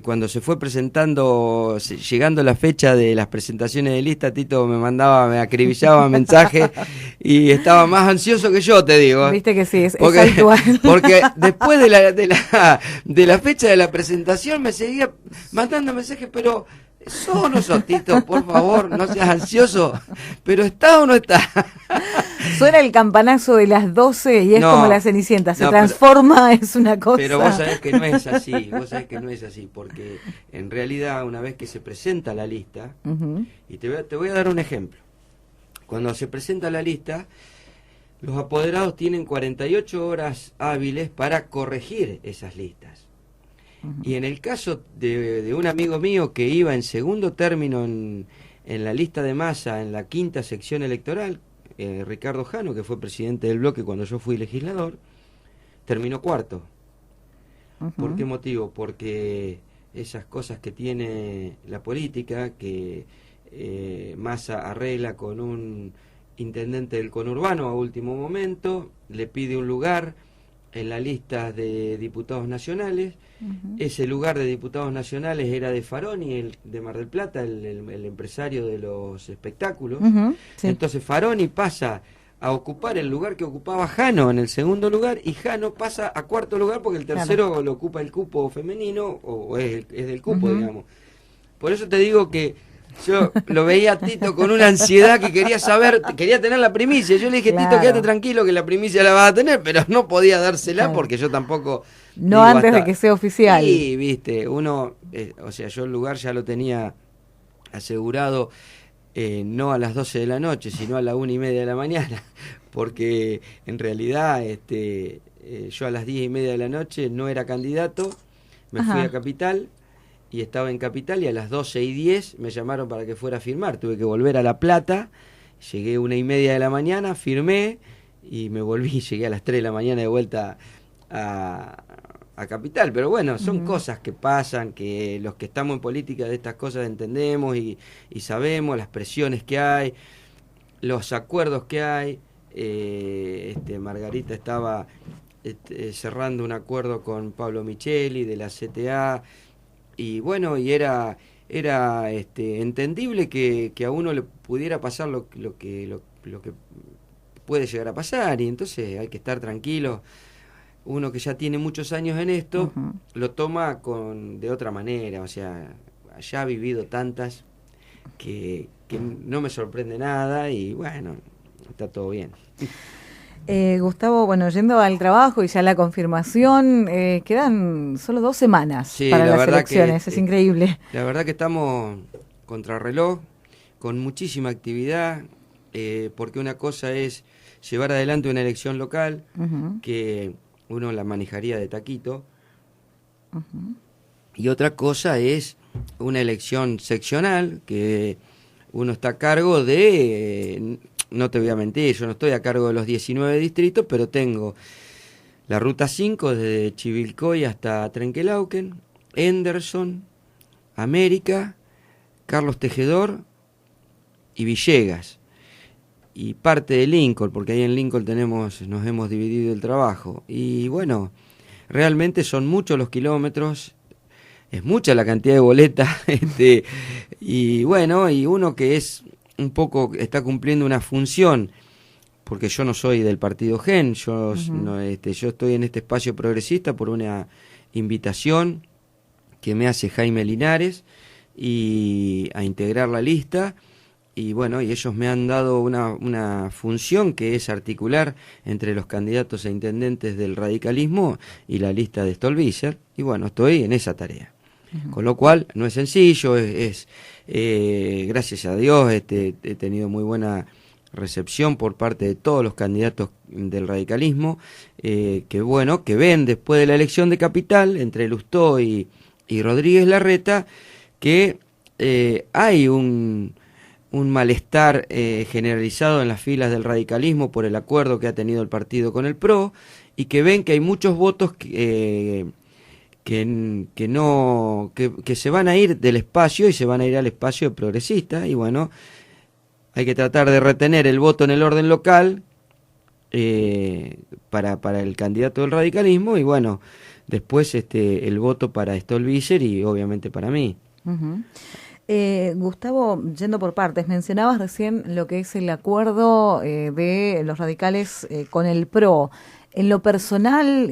cuando se fue presentando, llegando la fecha de las presentaciones de lista, Tito me acribillaba mensajes y estaba más ansioso que yo, te digo. Viste que sí, es habitual. Porque después de la fecha de la presentación me seguía mandando mensajes, pero ¿sos o no sos, Tito? Por favor, no seas ansioso. ¿Pero está o no está? Suena el campanazo de las 12 y es como la Cenicienta, se transforma, es una cosa. Pero vos sabés que no es así, porque en realidad una vez que se presenta la lista, y te voy a dar un ejemplo. Cuando se presenta la lista, los apoderados tienen 48 horas hábiles para corregir esas listas. Y en el caso de un amigo mío que iba en segundo término en la lista de masa, en la 5ª sección electoral, Ricardo Jano, que fue presidente del bloque cuando yo fui legislador, terminó 4º. ¿Por qué motivo? Porque esas cosas que tiene la política, que Massa arregla con un intendente del conurbano a último momento, le pide un lugar en la lista de diputados nacionales. Ese lugar de diputados nacionales era de Faroni, el de Mar del Plata, el empresario de los espectáculos. Sí. Entonces Faroni pasa a ocupar el lugar que ocupaba Jano en el segundo lugar, y Jano pasa a 4º lugar porque el tercero lo ocupa el cupo femenino, o es del cupo, digamos. Por eso te digo que yo lo veía a Tito con una ansiedad que quería saber, quería tener la primicia. Yo le dije, Tito, quédate tranquilo que la primicia la vas a tener, pero no podía dársela porque yo tampoco... No antes de que sea oficial. Sí, viste, uno, o sea, yo el lugar ya lo tenía asegurado, no a las 12 de la noche, sino a la 1:30 de la mañana, porque en realidad yo a las 10:30 de la noche no era candidato, me fui a Capital, y estaba en Capital, y a las 12:10 me llamaron para que fuera a firmar. Tuve que volver a La Plata, llegué 1:30 de la mañana, firmé, y me volví, llegué a las 3 de la mañana de vuelta a Capital. Pero bueno, son cosas que pasan, que los que estamos en política de estas cosas entendemos y sabemos las presiones que hay, los acuerdos que hay. Margarita estaba cerrando un acuerdo con Pablo Micheli de la CTA, y bueno, y era entendible que a uno le pudiera pasar lo que puede llegar a pasar, y entonces hay que estar tranquilo. Uno que ya tiene muchos años en esto lo toma de otra manera, o sea, ya ha vivido tantas que no me sorprende nada, y bueno, está todo bien. Gustavo, bueno, yendo al trabajo y ya la confirmación, quedan solo 2 semanas para las elecciones, es increíble. La verdad que estamos contrarreloj, con muchísima actividad, porque una cosa es llevar adelante una elección local, que uno la manejaría de taquito, y otra cosa es una elección seccional, que uno está a cargo de... No te voy a mentir, yo no estoy a cargo de los 19 distritos, pero tengo la Ruta 5 desde Chivilcoy hasta Trenquelauquen, Henderson, América, Carlos Tejedor y Villegas. Y parte de Lincoln, porque ahí en Lincoln nos hemos dividido el trabajo. Y bueno, realmente son muchos los kilómetros, es mucha la cantidad de boletas, y bueno, y uno que es... un poco está cumpliendo una función, porque yo no soy del partido GEN, yo estoy en este espacio progresista por una invitación que me hace Jaime Linares a integrar la lista, y bueno, y ellos me han dado una función que es articular entre los candidatos a intendentes del radicalismo y la lista de Stolbizer, y bueno, estoy en esa tarea. Con lo cual no es sencillo, gracias a Dios he tenido muy buena recepción por parte de todos los candidatos del radicalismo, que bueno, que ven después de la elección de Capital entre Lustó y Rodríguez Larreta que hay un malestar generalizado en las filas del radicalismo por el acuerdo que ha tenido el partido con el PRO, y que ven que hay muchos votos que se van a ir del espacio y se van a ir al espacio progresista, y bueno, hay que tratar de retener el voto en el orden local para el candidato del radicalismo, y bueno, después el voto para Stolbizer y obviamente para mí. Gustavo, yendo por partes, mencionabas recién lo que es el acuerdo de los radicales con el PRO. En lo personal,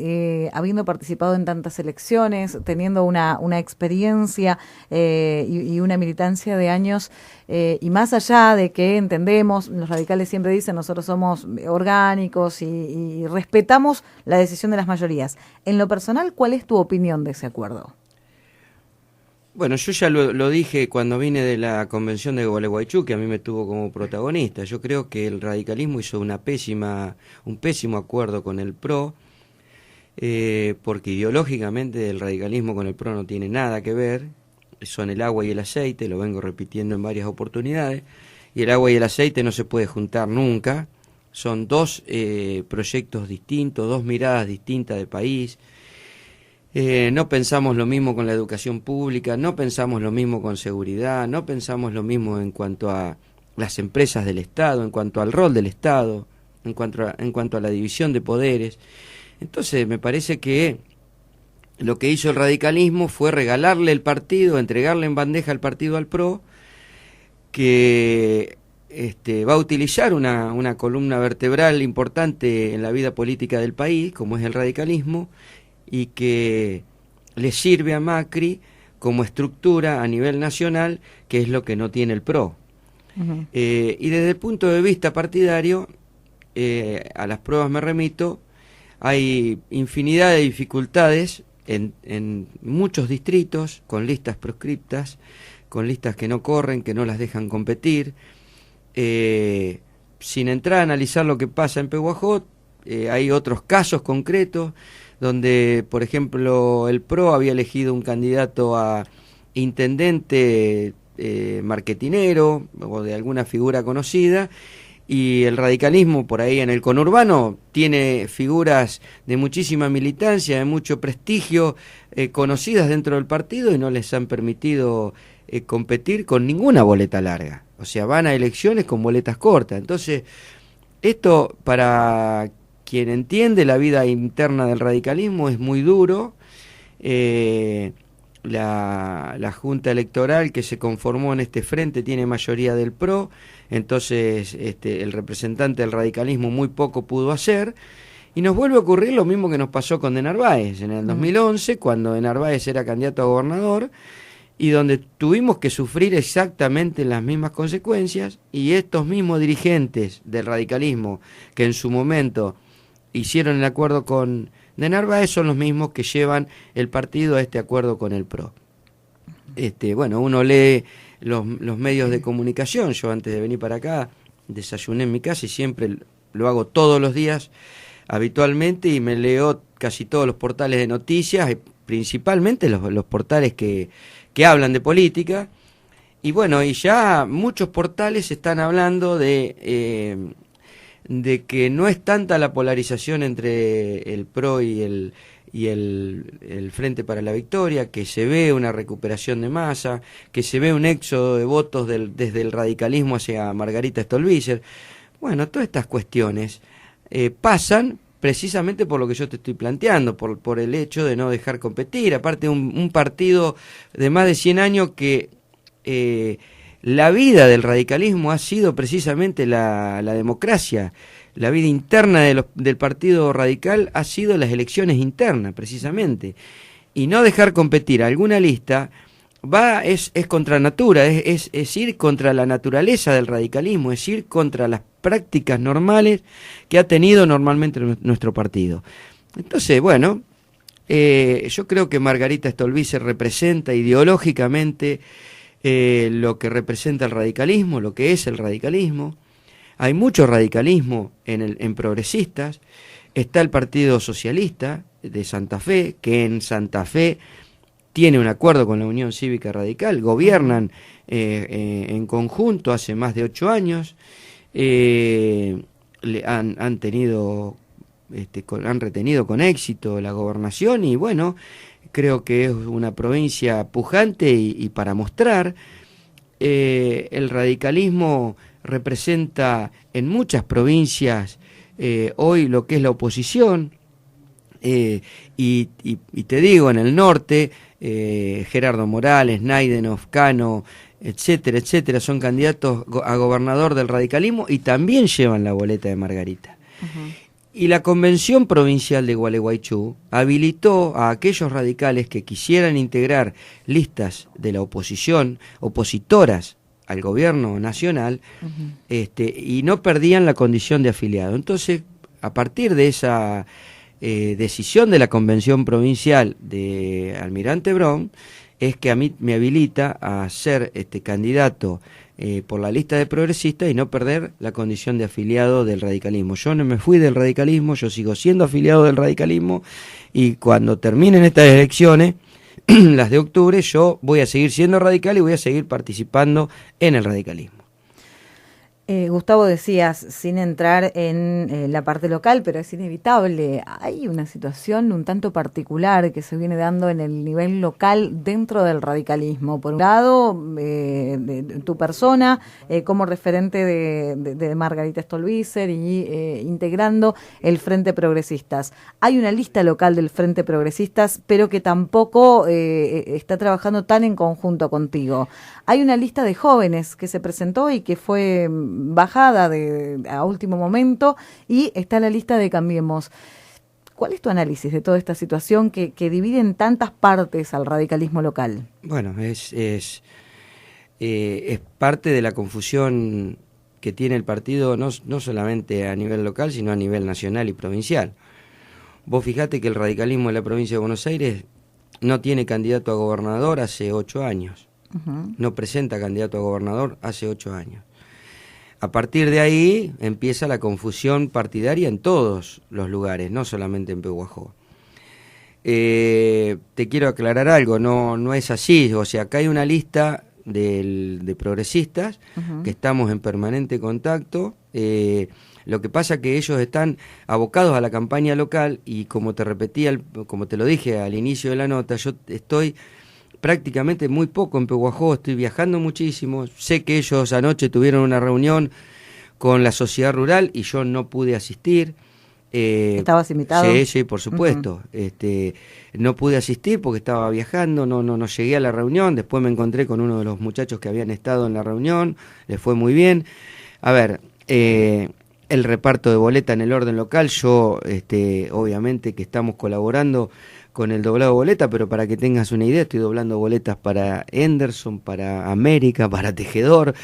habiendo participado en tantas elecciones, teniendo una experiencia y una militancia de años, y más allá de que entendemos, los radicales siempre dicen, nosotros somos orgánicos y respetamos la decisión de las mayorías. En lo personal, ¿cuál es tu opinión de ese acuerdo? Bueno, yo ya lo dije cuando vine de la convención de Gualeguaychú, que a mí me tuvo como protagonista. Yo creo que el radicalismo hizo un pésimo acuerdo con el PRO, porque ideológicamente el radicalismo con el PRO no tiene nada que ver, son el agua y el aceite, lo vengo repitiendo en varias oportunidades, y el agua y el aceite no se puede juntar nunca, son dos proyectos distintos, dos miradas distintas de país. No pensamos lo mismo con la educación pública, no pensamos lo mismo con seguridad, no pensamos lo mismo en cuanto a las empresas del Estado, en cuanto al rol del Estado, en cuanto a la división de poderes. Entonces me parece que lo que hizo el radicalismo fue regalarle el partido, entregarle en bandeja el partido al PRO, que va a utilizar una columna vertebral importante en la vida política del país, como es el radicalismo, y que le sirve a Macri como estructura a nivel nacional, que es lo que no tiene el PRO. Y desde el punto de vista partidario, a las pruebas me remito, hay infinidad de dificultades en muchos distritos, con listas proscriptas, con listas que no corren, que no las dejan competir. Sin entrar a analizar lo que pasa en Pehuajó, hay otros casos concretos, donde, por ejemplo, el PRO había elegido un candidato a intendente marketinero o de alguna figura conocida, y el radicalismo por ahí en el conurbano tiene figuras de muchísima militancia, de mucho prestigio, conocidas dentro del partido, y no les han permitido competir con ninguna boleta larga. O sea, van a elecciones con boletas cortas. Entonces, esto para quien entiende la vida interna del radicalismo es muy duro. La Junta Electoral que se conformó en este frente tiene mayoría del PRO, entonces el representante del radicalismo muy poco pudo hacer, y nos vuelve a ocurrir lo mismo que nos pasó con De Narváez en el 2011, cuando De Narváez era candidato a gobernador, y donde tuvimos que sufrir exactamente las mismas consecuencias, y estos mismos dirigentes del radicalismo que en su momento hicieron el acuerdo con De Narváez son los mismos que llevan el partido a este acuerdo con el PRO. Bueno, uno lee los medios de comunicación. Yo antes de venir para acá desayuné en mi casa y siempre lo hago todos los días habitualmente, y me leo casi todos los portales de noticias, principalmente los portales que hablan de política. Y bueno, y ya muchos portales están hablando de que no es tanta la polarización entre el PRO y el Frente para la Victoria, que se ve una recuperación de masa, que se ve un éxodo de votos desde el radicalismo hacia Margarita Stolbizer. Bueno, todas estas cuestiones pasan precisamente por lo que yo te estoy planteando, por el hecho de no dejar competir, aparte un partido de más de 100 años que la vida del radicalismo ha sido precisamente la democracia. La vida interna del partido radical ha sido las elecciones internas, precisamente. Y no dejar competir a alguna lista es contra natura, es ir contra la naturaleza del radicalismo, es ir contra las prácticas normales que ha tenido normalmente nuestro partido. Entonces, bueno, yo creo que Margarita Stolbizer representa ideológicamente lo que representa el radicalismo, lo que es el radicalismo. Hay mucho radicalismo en progresistas. Está el Partido Socialista de Santa Fe, que en Santa Fe tiene un acuerdo con la Unión Cívica Radical, gobiernan en conjunto hace más de 8 años, han retenido con éxito la gobernación, y bueno, creo que es una provincia pujante y para mostrar. El radicalismo representa en muchas provincias hoy lo que es la oposición. Y te digo, en el norte, Gerardo Morales, Naidenov, Cano, etcétera, etcétera, son candidatos a gobernador del radicalismo y también llevan la boleta de Margarita. Y la Convención Provincial de Gualeguaychú habilitó a aquellos radicales que quisieran integrar listas de la oposición, opositoras al gobierno nacional, y no perdían la condición de afiliado. Entonces, a partir de esa decisión de la Convención Provincial de Almirante Brown, es que a mí me habilita a ser candidato por la lista de progresistas y no perder la condición de afiliado del radicalismo. Yo no me fui del radicalismo, yo sigo siendo afiliado del radicalismo, y cuando terminen estas elecciones, las de octubre, yo voy a seguir siendo radical y voy a seguir participando en el radicalismo. Gustavo, decías, sin entrar en la parte local, pero es inevitable, hay una situación un tanto particular que se viene dando en el nivel local dentro del radicalismo. Por un lado, de tu persona como referente de Margarita Stolbizer y integrando el Frente Progresistas. Hay una lista local del Frente Progresistas, pero que tampoco está trabajando tan en conjunto contigo. Hay una lista de jóvenes que se presentó y que fue bajada a último momento, y está la lista de Cambiemos. ¿Cuál es tu análisis de toda esta situación que divide en tantas partes al radicalismo local? Bueno, es parte de la confusión que tiene el partido, no solamente a nivel local, sino a nivel nacional y provincial. Vos fijate que el radicalismo de la provincia de Buenos Aires no tiene candidato a gobernador hace 8 años. No presenta candidato a gobernador hace 8 años. A partir de ahí empieza la confusión partidaria en todos los lugares, no solamente en Pehuajó. Te quiero aclarar algo, no es así. O sea, acá hay una lista de progresistas que estamos en permanente contacto. Lo que pasa es que ellos están abocados a la campaña local, y como te repetía, como te lo dije al inicio de la nota, yo estoy prácticamente muy poco en Pehuajó, estoy viajando muchísimo. Sé que ellos anoche tuvieron una reunión con la sociedad rural y yo no pude asistir. ¿Estabas invitado? Sí, por supuesto. No pude asistir porque estaba viajando, no llegué a la reunión. Después me encontré con uno de los muchachos que habían estado en la reunión, les fue muy bien. A ver, el reparto de boleta en el orden local, yo obviamente que estamos colaborando con el doblado de boleta, pero para que tengas una idea, estoy doblando boletas para Henderson, para América, para Tejedor.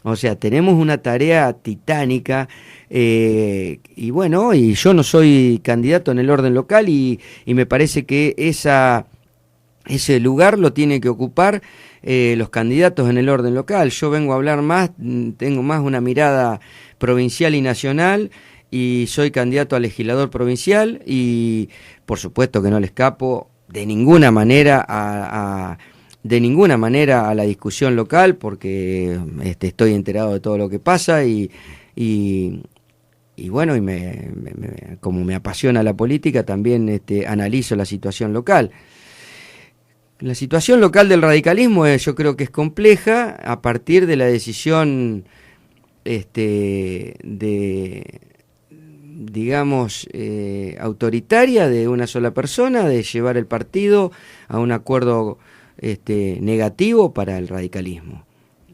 O sea, tenemos una tarea titánica, y bueno, y yo no soy candidato en el orden local, y me parece que ese lugar lo tiene que ocupar los candidatos en el orden local. Yo vengo a hablar más, tengo más una mirada provincial y nacional, y soy candidato a legislador provincial, y por supuesto que no le escapo de ninguna manera a la discusión local, porque estoy enterado de todo lo que pasa, y bueno, como me apasiona la política, también analizo la situación local. La situación local del radicalismo yo creo que es compleja a partir de la decisión digamos, autoritaria de una sola persona, de llevar el partido a un acuerdo negativo para el radicalismo.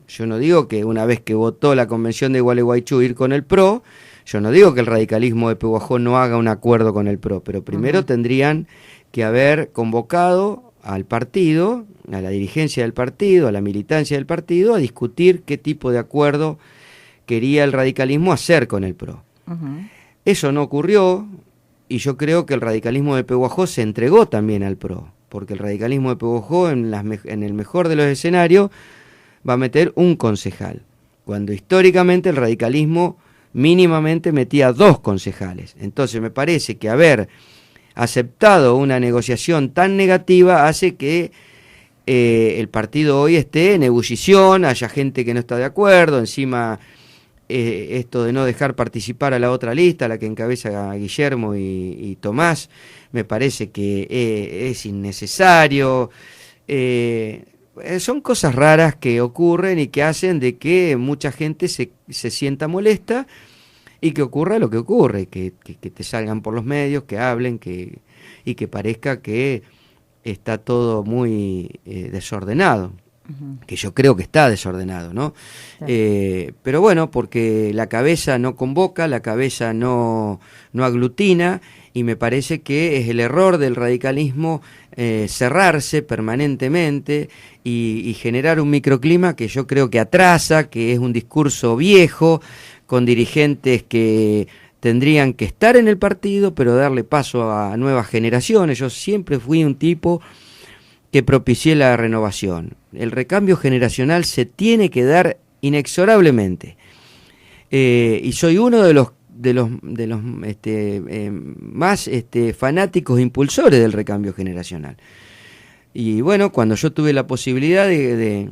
Yo no digo que una vez que votó la Convención de Gualeguaychú ir con el PRO, yo no digo que el radicalismo de Pehuajó no haga un acuerdo con el PRO, pero primero tendrían que haber convocado al partido, a la dirigencia del partido, a la militancia del partido, a discutir qué tipo de acuerdo quería el radicalismo hacer con el PRO. Eso no ocurrió, y yo creo que el radicalismo de Pehuajó se entregó también al PRO, porque el radicalismo de Pehuajó, en el mejor de los escenarios, va a meter un concejal, cuando históricamente el radicalismo mínimamente metía 2 concejales. Entonces me parece que haber aceptado una negociación tan negativa hace que el partido hoy esté en ebullición, haya gente que no está de acuerdo, encima esto de no dejar participar a la otra lista, la que encabeza a Guillermo y Tomás, me parece que es innecesario. Son cosas raras que ocurren y que hacen de que mucha gente se sienta molesta y que ocurra lo que ocurre, que te salgan por los medios, que hablen, que y que parezca que está todo muy desordenado, que yo creo que está desordenado, ¿no? Sí. Pero bueno, porque la cabeza no convoca, la cabeza no aglutina, y me parece que es el error del radicalismo cerrarse permanentemente y generar un microclima que yo creo que atrasa, que es un discurso viejo, con dirigentes que tendrían que estar en el partido, pero darle paso a nuevas generaciones. Yo siempre fui un tipo que propicié la renovación. El recambio generacional se tiene que dar inexorablemente. Y soy uno de los más fanáticos impulsores del recambio generacional. Y bueno, cuando yo tuve la posibilidad de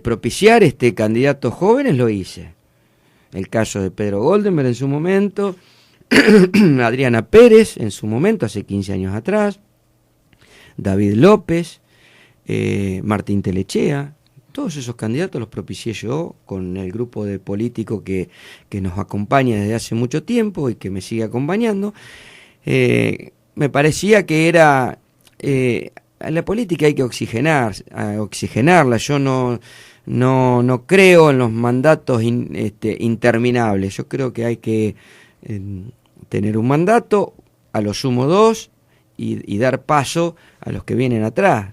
propiciar candidatos jóvenes, lo hice. El caso de Pedro Goldenberg en su momento, Adriana Pérez en su momento, hace 15 años atrás, David López, Martín Telechea. Todos esos candidatos los propicié yo con el grupo de políticos que nos acompaña desde hace mucho tiempo y que me sigue acompañando. Me parecía que era... la política hay que oxigenarla. Yo no creo en los mandatos interminables. Yo creo que hay que tener un mandato, a lo sumo 2, y dar paso a los que vienen atrás.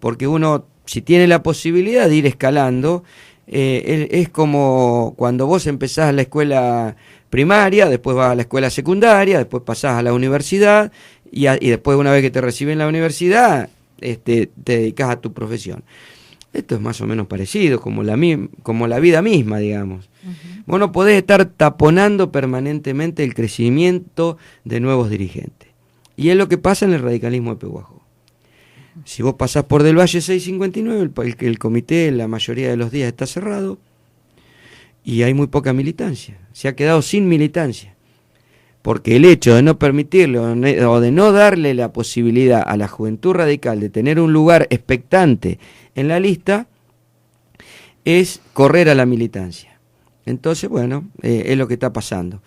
Porque uno, si tiene la posibilidad de ir escalando, es como cuando vos empezás la escuela primaria, después vas a la escuela secundaria, después pasás a la universidad, y después, una vez que te reciben en la universidad, te dedicás a tu profesión. Esto es más o menos parecido, como la vida misma, digamos. Uh-huh. Vos no podés estar taponando permanentemente el crecimiento de nuevos dirigentes. Y es lo que pasa en el radicalismo de Pehuajó. Si vos pasás por Del Valle 659, el comité la mayoría de los días está cerrado y hay muy poca militancia. Se ha quedado sin militancia. Porque el hecho de no permitirle o de no darle la posibilidad a la juventud radical de tener un lugar expectante en la lista es correr a la militancia. Entonces, bueno, es lo que está pasando.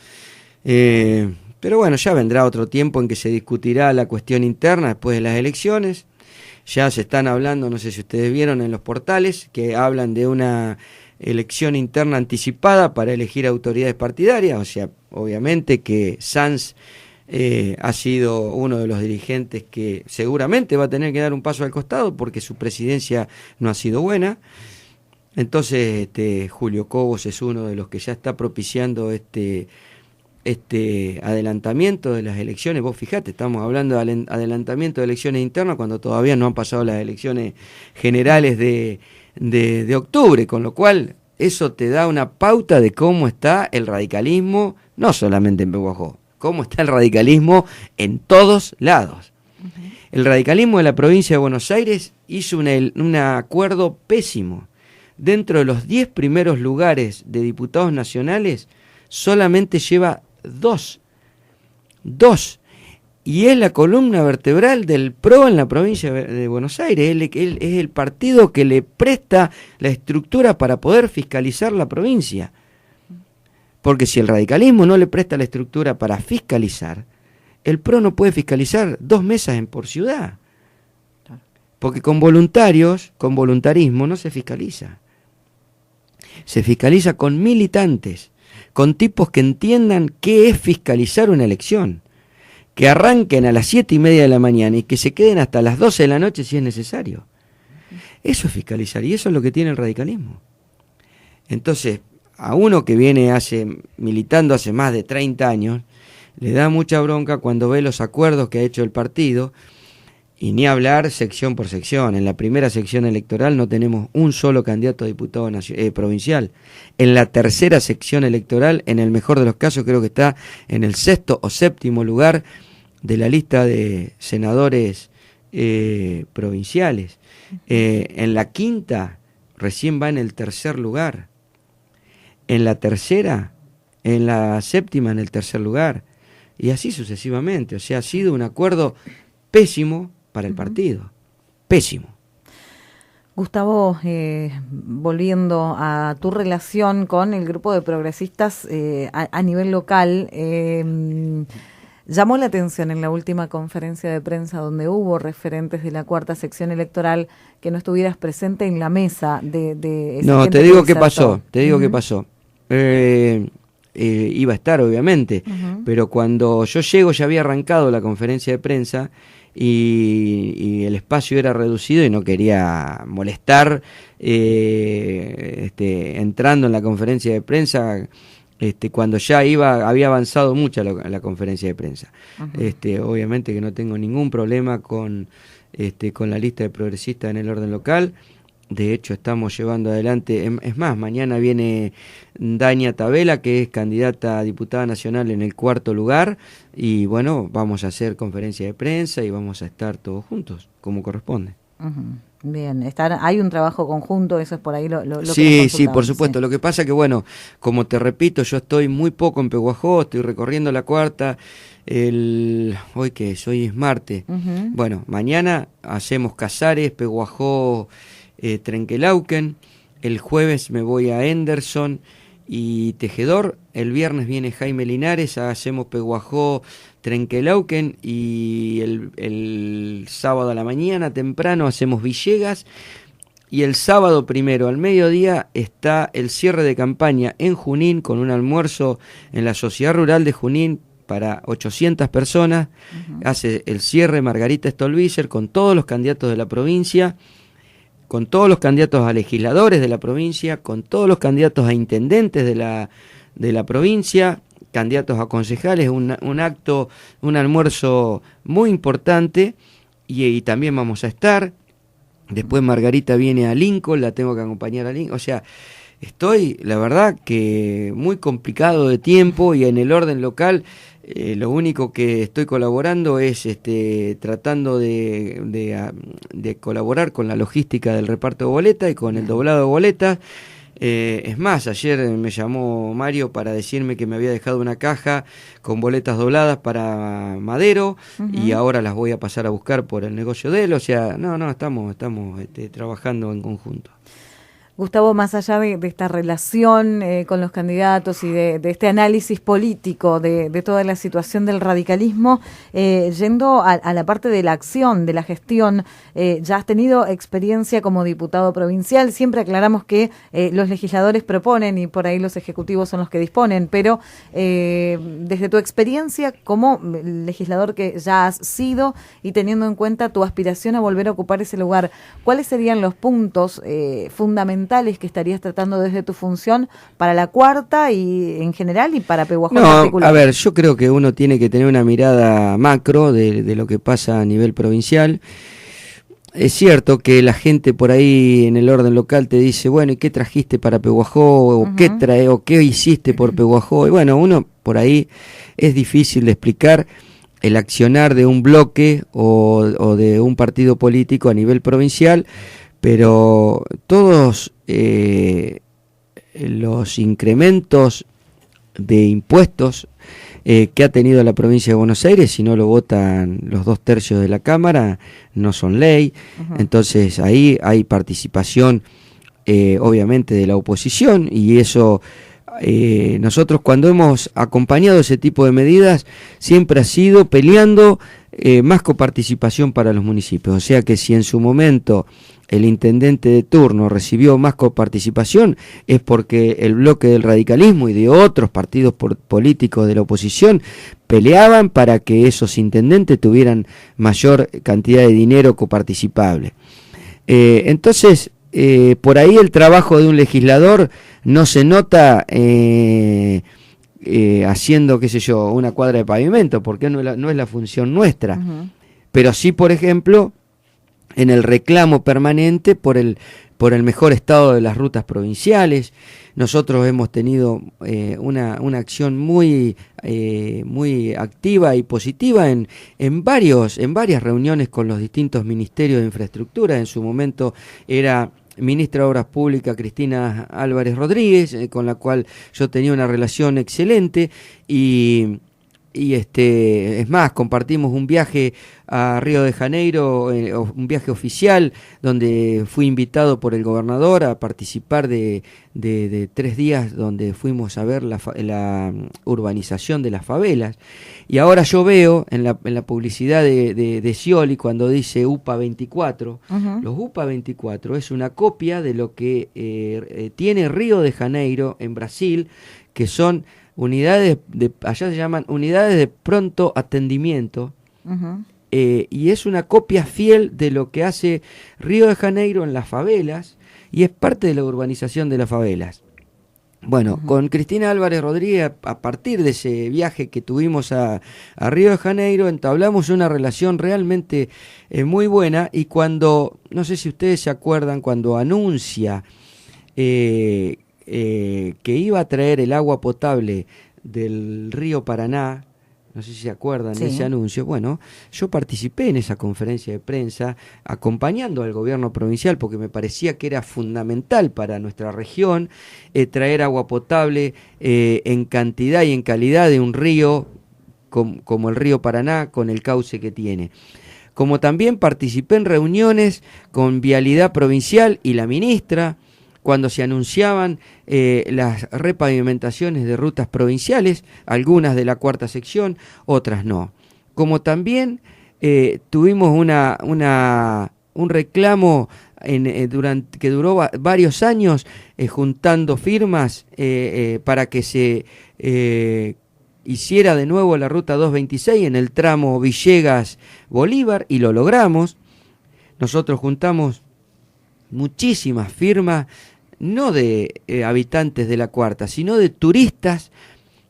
Pero bueno, ya vendrá otro tiempo en que se discutirá la cuestión interna después de las elecciones. Ya se están hablando, no sé si ustedes vieron en los portales, que hablan de una elección interna anticipada para elegir autoridades partidarias. O sea, obviamente que Sanz ha sido uno de los dirigentes que seguramente va a tener que dar un paso al costado porque su presidencia no ha sido buena. Entonces Julio Cobos es uno de los que ya está propiciando este adelantamiento de las elecciones. Vos fijate, estamos hablando de adelantamiento de elecciones internas cuando todavía no han pasado las elecciones generales de octubre, con lo cual eso te da una pauta de cómo está el radicalismo, no solamente en Pehuajó, cómo está el radicalismo en todos lados. Uh-huh. El radicalismo de la provincia de Buenos Aires hizo un acuerdo pésimo. Dentro de los 10 primeros lugares de diputados nacionales, solamente lleva 2, y es la columna vertebral del PRO en la provincia de Buenos Aires. Él es el partido que le presta la estructura para poder fiscalizar la provincia, porque si el radicalismo no le presta la estructura para fiscalizar, el PRO no puede fiscalizar 2 mesas por ciudad, porque con voluntarismo no se fiscaliza. Se fiscaliza con militantes, con tipos que entiendan qué es fiscalizar una elección, que arranquen a las 7:30 de la mañana y que se queden hasta las 12 de la noche si es necesario. Eso es fiscalizar, y eso es lo que tiene el radicalismo. Entonces, a uno que viene militando hace más de 30 años, le da mucha bronca cuando ve los acuerdos que ha hecho el partido, y ni hablar sección por sección. En la primera sección electoral no tenemos un solo candidato a diputado provincial. En la tercera sección electoral, en el mejor de los casos, creo que está en el 6º o 7º lugar de la lista de senadores provinciales. En la quinta, recién va en el 3er lugar. En la tercera, en la séptima, en el 3er lugar. Y así sucesivamente. O sea, ha sido un acuerdo pésimo para el partido. Pésimo. Gustavo, volviendo a tu relación con el grupo de progresistas a nivel local, Llamó la atención en la última conferencia de prensa donde hubo referentes de la cuarta sección electoral que no estuvieras presente en la mesa de esa No, gente te digo que qué pasó, qué pasó. Iba a estar, obviamente, pero cuando yo llego ya había arrancado la conferencia de prensa y el espacio era reducido y no quería molestar entrando en la conferencia de prensa cuando ya había avanzado mucho la conferencia de prensa. Obviamente que no tengo ningún problema con la lista de progresistas en el orden local. De hecho, estamos llevando adelante, es más, mañana viene Daña Tabela, que es candidata a diputada nacional en el 4º lugar, y bueno, vamos a hacer conferencia de prensa y vamos a estar todos juntos, como corresponde. Bien, hay un trabajo conjunto, eso es por ahí lo sí, sí, por supuesto. Sí. Lo que pasa que, bueno, como te repito, yo estoy muy poco en Pehuajó, estoy recorriendo la cuarta, hoy que es, hoy es martes. Bueno, mañana hacemos Casares, Pehuajó, Trenquelauquen, el jueves me voy a Henderson y Tejedor, el viernes viene Jaime Linares, hacemos Pehuajó, Trenquelauquen y el sábado a la mañana temprano hacemos Villegas y el sábado primero al mediodía está el cierre de campaña en Junín con un almuerzo en la Sociedad Rural de Junín para 800 personas, hace el cierre Margarita Stolbizer con todos los candidatos de la provincia, con todos los candidatos a legisladores de la provincia, con todos los candidatos a intendentes de la provincia, candidatos a concejales, un acto, un almuerzo muy importante y también vamos a estar. Después Margarita viene a Lincoln, la tengo que acompañar a Lincoln, o sea, estoy, la verdad, que muy complicado de tiempo y en el orden local lo único que estoy colaborando es tratando de colaborar con la logística del reparto de boletas y con el doblado de boletas. Es más, ayer me llamó Mario para decirme que me había dejado una caja con boletas dobladas para Madero y ahora las voy a pasar a buscar por el negocio de él. O sea, estamos trabajando en conjunto. Gustavo, más allá de esta relación con los candidatos y de este análisis político de toda la situación del radicalismo, yendo a la parte de la acción, de la gestión, ya has tenido experiencia como diputado provincial, siempre aclaramos que los legisladores proponen y por ahí los ejecutivos son los que disponen, pero desde tu experiencia como legislador que ya has sido y teniendo en cuenta tu aspiración a volver a ocupar ese lugar, ¿cuáles serían los puntos fundamentales que estarías tratando desde tu función para la cuarta y en general y para Pehuajó en particular? A ver, yo creo que uno tiene que tener una mirada macro de lo que pasa a nivel provincial. Es cierto que la gente por ahí en el orden local te dice, bueno, ¿y qué trajiste para Pehuajó? ¿O qué hiciste por Pehuajó? Y bueno, uno por ahí es difícil de explicar el accionar de un bloque o de un partido político a nivel provincial, pero todos los incrementos de impuestos que ha tenido la provincia de Buenos Aires, si no lo votan los 2/3 de la Cámara, no son ley. Entonces ahí hay participación obviamente de la oposición y eso nosotros cuando hemos acompañado ese tipo de medidas siempre ha sido peleando más coparticipación para los municipios. O sea que si en su momento el intendente de turno recibió más coparticipación es porque el bloque del radicalismo y de otros partidos políticos de la oposición peleaban para que esos intendentes tuvieran mayor cantidad de dinero coparticipable. Entonces, por ahí el trabajo de un legislador no se nota haciendo, qué sé yo, una cuadra de pavimento, porque no es la función nuestra. Pero sí, por ejemplo, en el reclamo permanente por el mejor estado de las rutas provinciales. Nosotros hemos tenido una acción muy activa y positiva en varias reuniones con los distintos ministerios de infraestructura. En su momento era ministra de Obras Públicas Cristina Álvarez Rodríguez, con la cual yo tenía una relación excelente y es más, compartimos un viaje a Río de Janeiro, un viaje oficial, donde fui invitado por el gobernador a participar de 3 días donde fuimos a ver la urbanización de las favelas. Y ahora yo veo en la publicidad de Scioli, cuando dice UPA 24, los UPA 24 es una copia de lo que tiene Río de Janeiro en Brasil, que son unidades allá se llaman unidades de pronto atendimiento, y es una copia fiel de lo que hace Río de Janeiro en las favelas, y es parte de la urbanización de las favelas. Bueno, con Cristina Álvarez Rodríguez, a partir de ese viaje que tuvimos a Río de Janeiro, entablamos una relación realmente muy buena, y cuando, no sé si ustedes se acuerdan, cuando anuncia que iba a traer el agua potable del río Paraná, no sé si se acuerdan de ese anuncio. Bueno, yo participé en esa conferencia de prensa acompañando al gobierno provincial, porque me parecía que era fundamental para nuestra región traer agua potable en cantidad y en calidad de un río como el río Paraná, con el cauce que tiene. Como también participé en reuniones con Vialidad Provincial y la ministra, cuando se anunciaban las repavimentaciones de rutas provinciales, algunas de la 4ª sección, otras no. Como también tuvimos un reclamo que duró varios años, juntando firmas para que se hiciera de nuevo la ruta 226 en el tramo Villegas-Bolívar, y lo logramos. Nosotros juntamos muchísimas firmas, no de habitantes de la 4ª, sino de turistas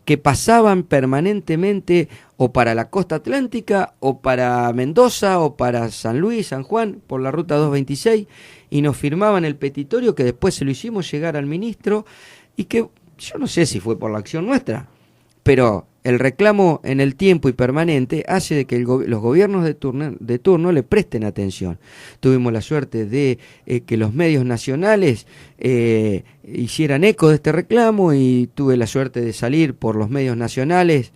que pasaban permanentemente o para la costa atlántica, o para Mendoza, o para San Luis, San Juan, por la ruta 226, y nos firmaban el petitorio, que después se lo hicimos llegar al ministro, y que yo no sé si fue por la acción nuestra, pero el reclamo en el tiempo y permanente hace de que los gobiernos de turno le presten atención. Tuvimos la suerte de que los medios nacionales hicieran eco de este reclamo, y tuve la suerte de salir por los medios nacionales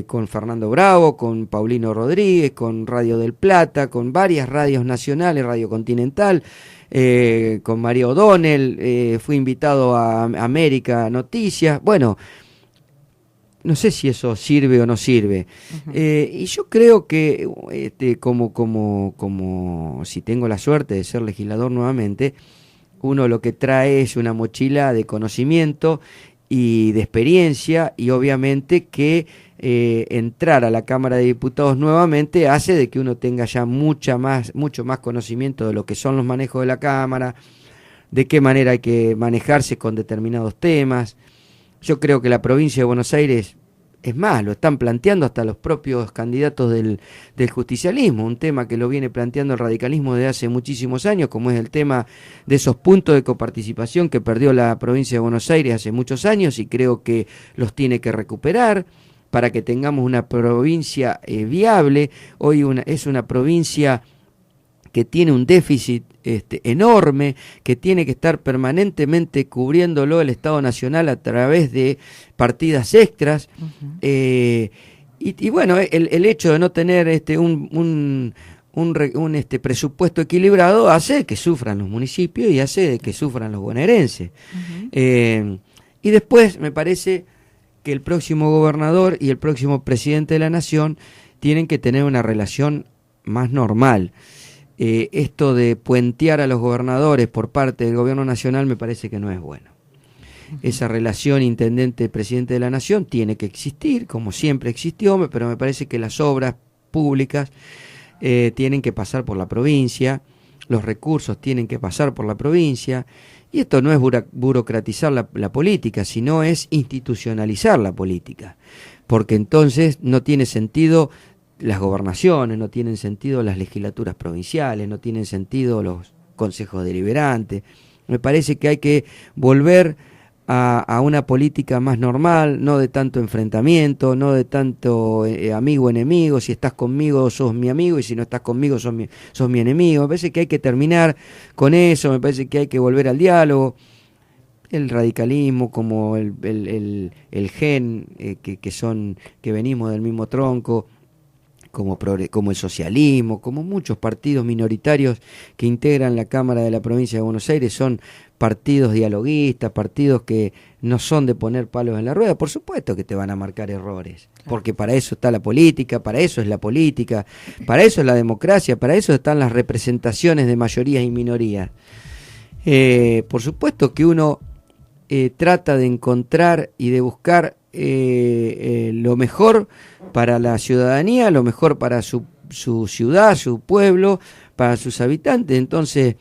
con Fernando Bravo, con Paulino Rodríguez, con Radio del Plata, con varias radios nacionales, Radio Continental, con María O'Donnell, fui invitado a América Noticias. Bueno, no sé si eso sirve o no sirve. Y yo creo que como si tengo la suerte de ser legislador nuevamente, uno lo que trae es una mochila de conocimiento y de experiencia, y obviamente que entrar a la Cámara de Diputados nuevamente hace de que uno tenga ya mucho más conocimiento de lo que son los manejos de la Cámara, de qué manera hay que manejarse con determinados temas. Yo creo que la provincia de Buenos Aires, es más, lo están planteando hasta los propios candidatos del justicialismo, un tema que lo viene planteando el radicalismo desde hace muchísimos años, como es el tema de esos puntos de coparticipación que perdió la provincia de Buenos Aires hace muchos años, y creo que los tiene que recuperar para que tengamos una provincia viable. Hoy es una provincia que tiene un déficit enorme, que tiene que estar permanentemente cubriéndolo el Estado Nacional a través de partidas extras. Y bueno, el hecho de no tener un presupuesto equilibrado hace que sufran los municipios y hace que sufran los bonaerenses. Y después me parece que el próximo gobernador y el próximo presidente de la Nación tienen que tener una relación más normal. Esto de puentear a los gobernadores por parte del gobierno nacional me parece que no es bueno. Esa relación intendente-presidente de la Nación tiene que existir, como siempre existió, pero me parece que las obras públicas tienen que pasar por la provincia, los recursos tienen que pasar por la provincia, y esto no es burocratizar la política, sino es institucionalizar la política, porque entonces no tiene sentido las gobernaciones, no tienen sentido las legislaturas provinciales, no tienen sentido los consejos deliberantes. Me parece que hay que volver a una política más normal, no de tanto enfrentamiento, no de tanto amigo-enemigo, si estás conmigo sos mi amigo y si no estás conmigo sos mi enemigo. Me parece que hay que terminar con eso, me parece que hay que volver al diálogo. el radicalismo, como el GEN, que venimos del mismo tronco, como el socialismo, como muchos partidos minoritarios que integran la Cámara de la Provincia de Buenos Aires, son partidos dialoguistas, partidos que no son de poner palos en la rueda. Por supuesto que te van a marcar errores, porque para eso está la política, para eso es la política, para eso es la democracia, para eso están las representaciones de mayorías y minorías. Por supuesto que uno trata de encontrar y de buscar lo mejor para la ciudadanía, lo mejor para su ciudad, su pueblo, para sus habitantes. Entonces,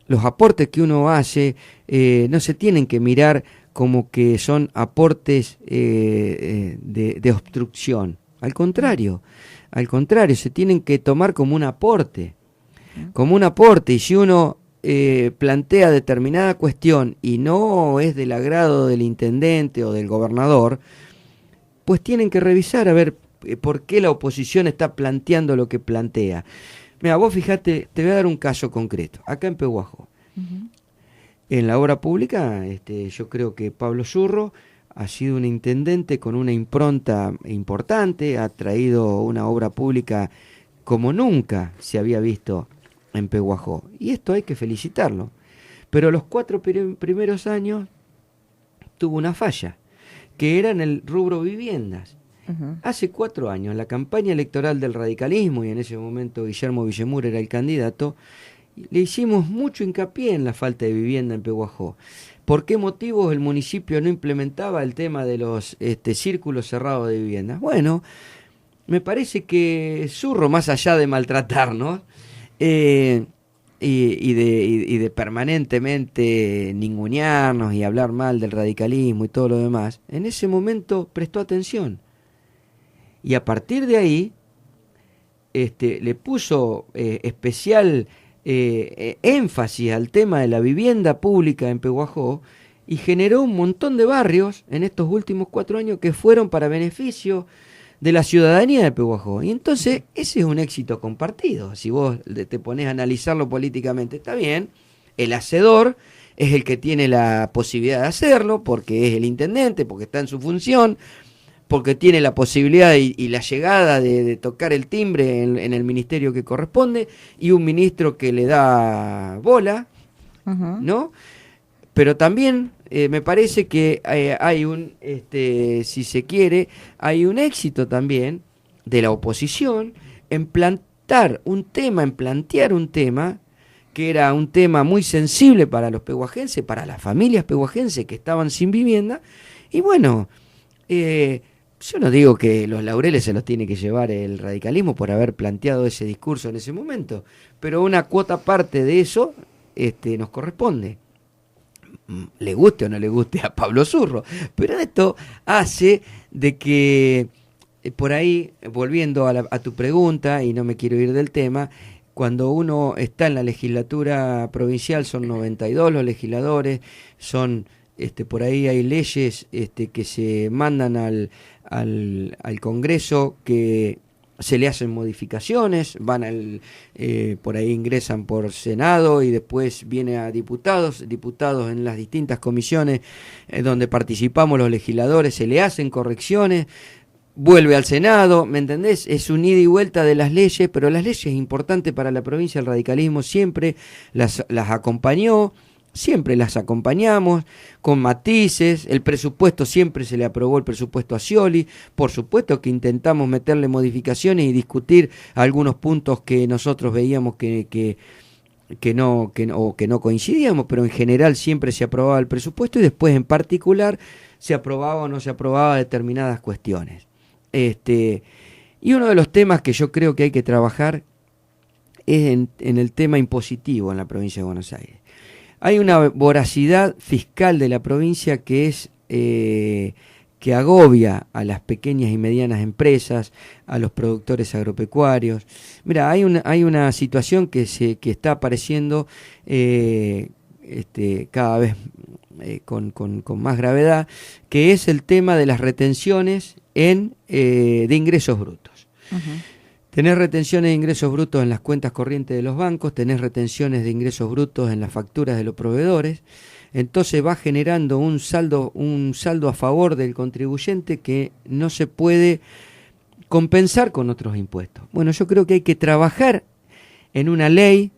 los aportes que uno hace no se tienen que mirar como que son aportes de obstrucción. Al contrario, se tienen que tomar como un aporte, y si uno plantea determinada cuestión y no es del agrado del intendente o del gobernador, pues tienen que revisar a ver por qué la oposición está planteando lo que plantea. Mira, vos fíjate, te voy a dar un caso concreto, acá en Pehuajó. En la obra pública, yo creo que Pablo Zurro ha sido un intendente con una impronta importante, ha traído una obra pública como nunca se había visto en Pehuajó, y esto hay que felicitarlo. Pero los 4 primeros años tuvo una falla, que era en el rubro viviendas. Hace 4 años, la campaña electoral del radicalismo, y en ese momento Guillermo Villemur era el candidato, le hicimos mucho hincapié en la falta de vivienda en Pehuajó. ¿Por qué motivos el municipio no implementaba el tema de los círculos cerrados de viviendas? Bueno, me parece que Zurro, más allá de maltratarnos, y de permanentemente ningunearnos y hablar mal del radicalismo y todo lo demás, en ese momento prestó atención. Y a partir de ahí, le puso especial énfasis al tema de la vivienda pública en Pehuajó, y generó un montón de barrios en estos últimos 4 años que fueron para beneficio de la ciudadanía de Pehuajó. Y entonces ese es un éxito compartido. Si vos te pones a analizarlo políticamente, está bien, el hacedor es el que tiene la posibilidad de hacerlo, porque es el intendente, porque está en su función, porque tiene la posibilidad y la llegada de tocar el timbre en el ministerio que corresponde, y un ministro que le da bola, ¿no? Pero también me parece que hay un, si se quiere, hay un éxito también de la oposición en plantear un tema, que era un tema muy sensible para los pehuajenses, para las familias pehuajenses que estaban sin vivienda. Y bueno, yo no digo que los laureles se los tiene que llevar el radicalismo por haber planteado ese discurso en ese momento, pero una cuota parte de eso nos corresponde, le guste o no le guste a Pablo Zurro. Pero esto hace de que, por ahí, volviendo a tu pregunta, y no me quiero ir del tema, cuando uno está en la legislatura provincial son 92 los legisladores, son por ahí hay leyes que se mandan al Congreso, que se le hacen modificaciones, van por ahí ingresan por Senado y después viene a diputados en las distintas comisiones donde participamos los legisladores, se le hacen correcciones, vuelve al Senado, ¿me entendés? Es un ida y vuelta de las leyes, pero las leyes importantes para la provincia, el radicalismo siempre las acompañó, siempre las acompañamos, con matices. El presupuesto, siempre se le aprobó el presupuesto a Scioli. Por supuesto que intentamos meterle modificaciones y discutir algunos puntos que nosotros veíamos que no coincidíamos, pero en general siempre se aprobaba el presupuesto, y después en particular se aprobaba o no se aprobaba determinadas cuestiones. Y uno de los temas que yo creo que hay que trabajar es en el tema impositivo en la provincia de Buenos Aires. Hay una voracidad fiscal de la provincia que es que agobia a las pequeñas y medianas empresas, a los productores agropecuarios. Mira, hay una situación que está apareciendo cada vez con más gravedad, que es el tema de las retenciones de ingresos brutos. Tenés retenciones de ingresos brutos en las cuentas corrientes de los bancos, tenés retenciones de ingresos brutos en las facturas de los proveedores, entonces va generando un saldo a favor del contribuyente que no se puede compensar con otros impuestos. Bueno, yo creo que hay que trabajar en una ley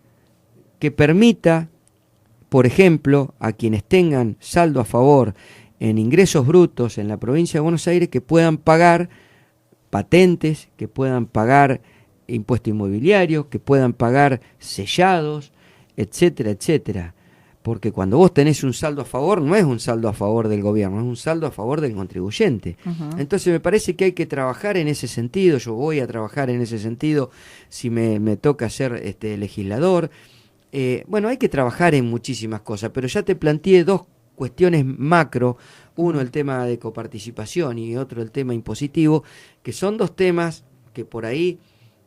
que permita, por ejemplo, a quienes tengan saldo a favor en ingresos brutos en la provincia de Buenos Aires, que puedan pagar patentes, que puedan pagar impuesto inmobiliario, que puedan pagar sellados, etcétera, etcétera. Porque cuando vos tenés un saldo a favor, no es un saldo a favor del gobierno, es un saldo a favor del contribuyente. Entonces me parece que hay que trabajar en ese sentido. Yo voy a trabajar en ese sentido si me toca ser legislador. Bueno, hay que trabajar en muchísimas cosas, pero ya te planteé dos cuestiones macro, uno el tema de coparticipación y otro el tema impositivo, que son dos temas que por ahí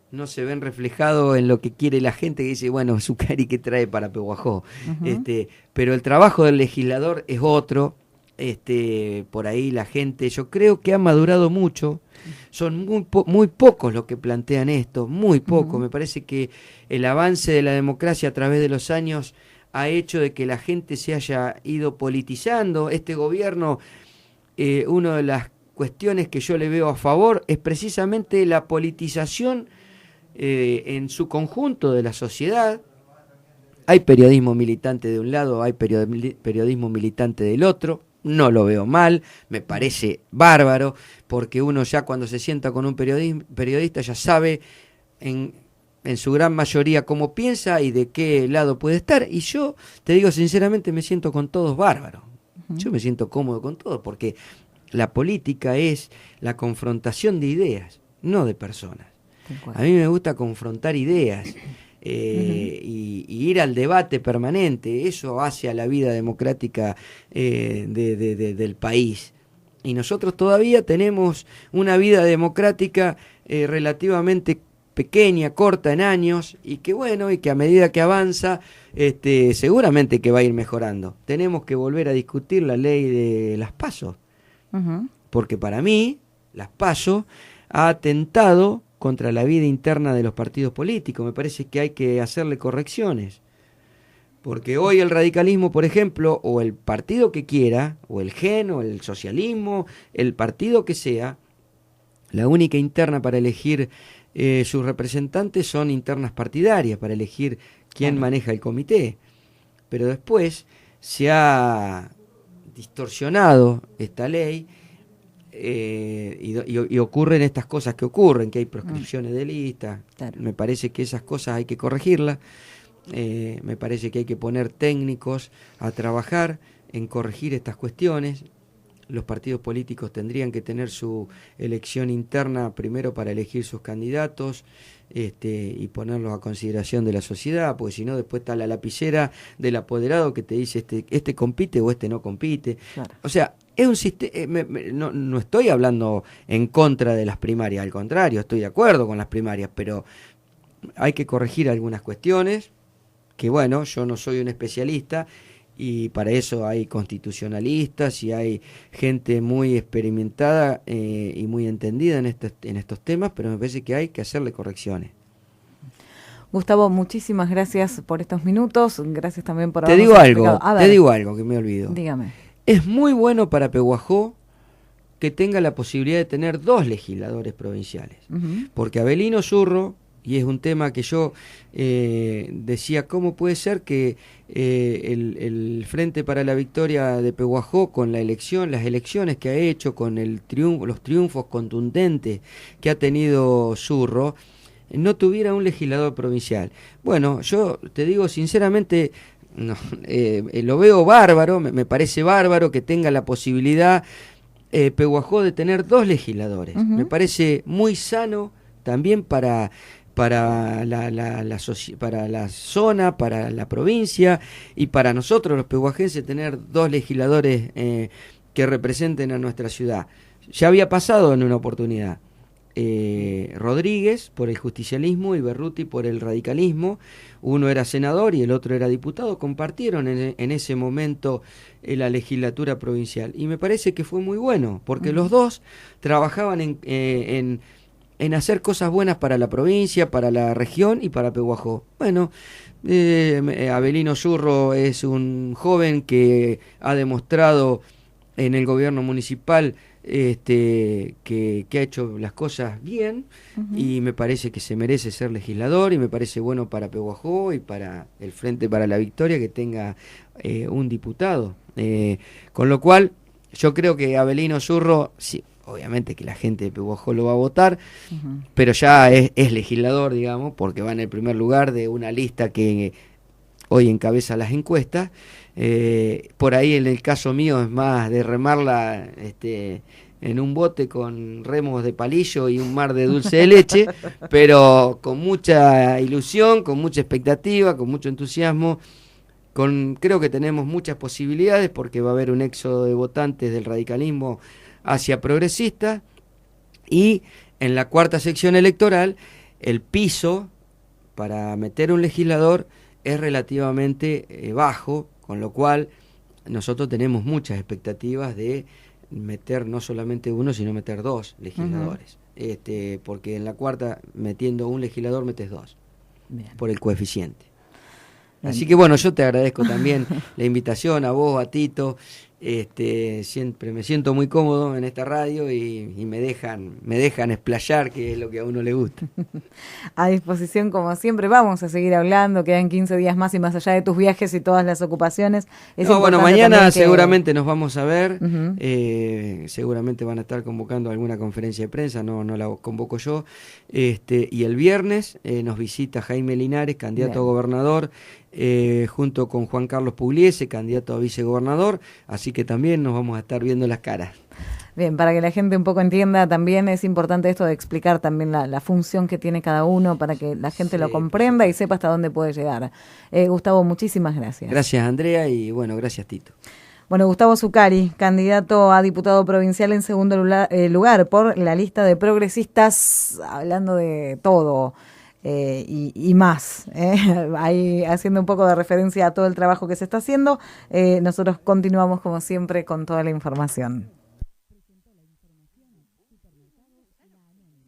no se ven reflejados en lo que quiere la gente, que dice, bueno, Zuccari, ¿qué trae para Pehuajó? Pero el trabajo del legislador es otro. Por ahí la gente, yo creo que ha madurado mucho, son muy pocos los que plantean esto, muy pocos. Me parece que el avance de la democracia a través de los años ha hecho de que la gente se haya ido politizando. Este gobierno, una de las cuestiones que yo le veo a favor es precisamente la politización en su conjunto de la sociedad. Hay periodismo militante de un lado, hay periodismo militante del otro. No lo veo mal, me parece bárbaro, porque uno ya cuando se sienta con un periodista ya sabe en su gran mayoría cómo piensa y de qué lado puede estar. Y yo, te digo sinceramente, me siento con todos bárbaro. Yo me siento cómodo con todos, porque la política es la confrontación de ideas, no de personas. A mí me gusta confrontar ideas y ir al debate permanente. Eso hace a la vida democrática del país. Y nosotros todavía tenemos una vida democrática relativamente pequeña, corta en años, y que bueno, y que a medida que avanza, seguramente que va a ir mejorando. Tenemos que volver a discutir la ley de las PASO, porque para mí las PASO ha atentado contra la vida interna de los partidos políticos. Me parece que hay que hacerle correcciones, porque hoy el radicalismo, por ejemplo, o el partido que quiera, o el GEN, o el socialismo, el partido que sea, la única interna para elegir sus representantes son internas partidarias, para elegir quién maneja el comité. Pero después se ha distorsionado esta ley y ocurren estas cosas que ocurren, que hay proscripciones de lista. Me parece que esas cosas hay que corregirlas. Me parece que hay que poner técnicos a trabajar en corregir estas cuestiones. Los partidos políticos tendrían que tener su elección interna primero para elegir sus candidatos y ponerlos a consideración de la sociedad, porque si no después está la lapicera del apoderado que te dice este compite o este no compite. O sea, es un sistema. No estoy hablando en contra de las primarias, al contrario, estoy de acuerdo con las primarias, pero hay que corregir algunas cuestiones que, bueno, yo no soy un especialista, y para eso hay constitucionalistas y hay gente muy experimentada y muy entendida en estos temas, pero me parece que hay que hacerle correcciones. Gustavo, muchísimas gracias por estos minutos, gracias también por habernos explicado. Te digo algo que me olvido. Dígame. Es muy bueno para Pehuajó que tenga la posibilidad de tener 2 legisladores provinciales, porque Avelino Zurro, y es un tema que yo decía, ¿cómo puede ser que el Frente para la Victoria de Pehuajó, con las elecciones que ha hecho, con los triunfos contundentes que ha tenido Zurro, no tuviera un legislador provincial? Bueno, yo te digo sinceramente, no, lo veo bárbaro, me parece bárbaro que tenga la posibilidad Pehuajó de tener 2 legisladores. Me parece muy sano también para la zona, para la provincia y para nosotros los pehuajenses, tener 2 legisladores que representen a nuestra ciudad. Ya había pasado en una oportunidad. Rodríguez por el justicialismo y Berruti por el radicalismo. Uno era senador y el otro era diputado. Compartieron en ese momento la legislatura provincial. Y me parece que fue muy bueno, porque los dos trabajaban en en hacer cosas buenas para la provincia, para la región y para Pehuajó. Bueno, Avelino Zurro es un joven que ha demostrado en el gobierno municipal que ha hecho las cosas bien, y me parece que se merece ser legislador, y me parece bueno para Pehuajó y para el Frente para la Victoria que tenga un diputado. Con lo cual, yo creo que Avelino Zurro, sí, obviamente que la gente de Pehuajó lo va a votar, pero ya es legislador, digamos, porque va en el primer lugar de una lista que hoy encabeza las encuestas. Por ahí en el caso mío es más de remarla en un bote con remos de palillo y un mar de dulce de leche, pero con mucha ilusión, con mucha expectativa, con mucho entusiasmo. Creo que tenemos muchas posibilidades porque va a haber un éxodo de votantes del radicalismo hacia progresista, y en la cuarta sección electoral el piso para meter un legislador es relativamente bajo, con lo cual nosotros tenemos muchas expectativas de meter no solamente uno, sino meter dos legisladores. Porque en la cuarta, metiendo un legislador, metes dos. Bien. Por el coeficiente. Bien. Así que bueno, yo te agradezco también la invitación a vos, a Tito. Siempre me siento muy cómodo en esta radio y me dejan explayar, que es lo que a uno le gusta. A disposición como siempre, vamos a seguir hablando, quedan 15 días más, y más allá de tus viajes y todas las ocupaciones. Bueno, mañana seguramente nos vamos a ver, seguramente van a estar convocando alguna conferencia de prensa, no la convoco yo, y el viernes nos visita Jaime Linares, candidato a gobernador, junto con Juan Carlos Pugliese, candidato a vicegobernador, así que también nos vamos a estar viendo las caras. Bien, para que la gente un poco entienda, también es importante esto de explicar también la función que tiene cada uno, para que la gente lo comprenda y sepa hasta dónde puede llegar. Gustavo, muchísimas gracias. Gracias, Andrea, y bueno, gracias, Tito. Bueno, Gustavo Zuccari, candidato a diputado provincial en segundo lugar por la lista de progresistas, hablando de todo. Y más, ahí haciendo un poco de referencia a todo el trabajo que se está haciendo. Nosotros continuamos como siempre con toda la información.